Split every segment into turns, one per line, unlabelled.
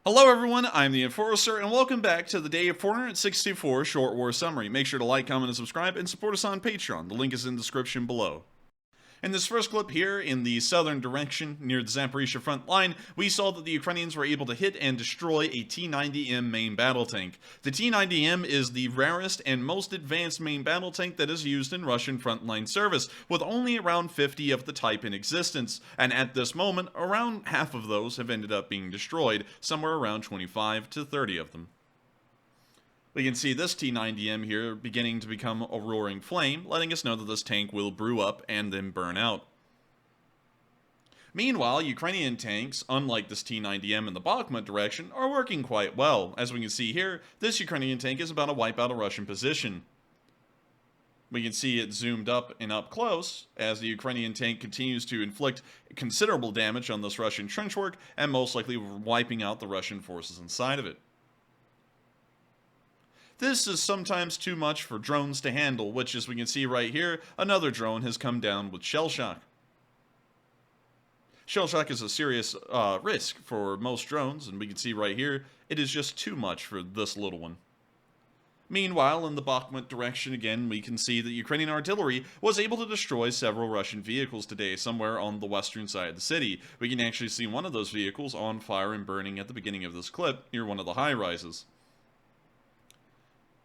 Hello everyone, I'm the Enforcer, and welcome back to the day 464 Short War Summary. Make sure to like, comment, and subscribe, and support us on Patreon. The link is in the description below. In this first clip here, in the southern direction, near the Zaporizhia front line, we saw that the Ukrainians were able to hit and destroy a T-90M main battle tank. The T-90M is the rarest and most advanced main battle tank that is used in Russian frontline service, with only around 50 of the type in existence, and at this moment, around half of those have ended up being destroyed, somewhere around 25 to 30 of them. We can see this T-90M here beginning to become a roaring flame, letting us know that this tank will brew up and then burn out. Meanwhile, Ukrainian tanks, unlike this T-90M in the Bakhmut direction, are working quite well. As we can see here, this Ukrainian tank is about to wipe out a Russian position. We can see it zoomed up and up close as the Ukrainian tank continues to inflict considerable damage on this Russian trenchwork and most likely wiping out the Russian forces inside of it. This is sometimes too much for drones to handle, which, as we can see right here, another drone has come down with shell shock. Shell shock is a serious risk for most drones, and we can see right here, it is just too much for this little one. Meanwhile, in the Bakhmut direction again, we can see that Ukrainian artillery was able to destroy several Russian vehicles today, somewhere on the western side of the city. We can actually see one of those vehicles on fire and burning at the beginning of this clip, near one of the high-rises.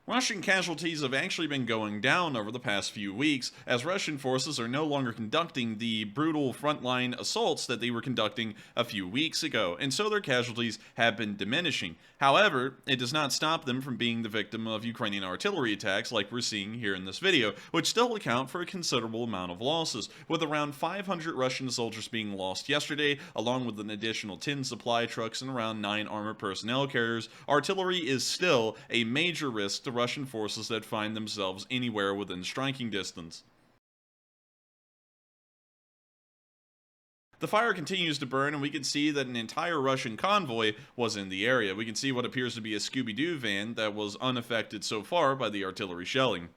Russian casualties have actually been going down over the past few weeks, as Russian forces are no longer conducting the brutal frontline assaults that they were conducting a few weeks ago, and so their casualties have been diminishing. However, it does not stop them from being the victim of Ukrainian artillery attacks like we're seeing here in this video, which still account for a considerable amount of losses, with around 500 Russian soldiers being lost yesterday, along with an additional 10 supply trucks and around 9 armored personnel carriers. Artillery is still a major risk to Russian forces that find themselves anywhere within striking distance. The fire continues to burn, and we can see that an entire Russian convoy was in the area. We can see what appears to be a Scooby-Doo van that was unaffected so far by the artillery shelling.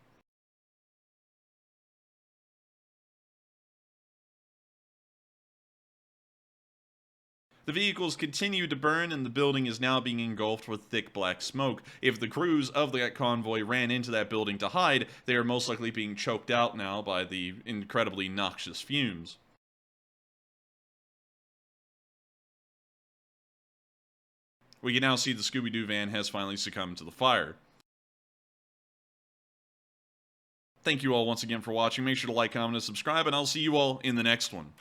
The vehicles continue to burn, and the building is now being engulfed with thick black smoke. If the crews of that convoy ran into that building to hide, they are most likely being choked out now by the incredibly noxious fumes. We can now see the Scooby-Doo van has finally succumbed to the fire. Thank you all once again for watching. Make sure to like, comment, and subscribe, and I'll see you all in the next one.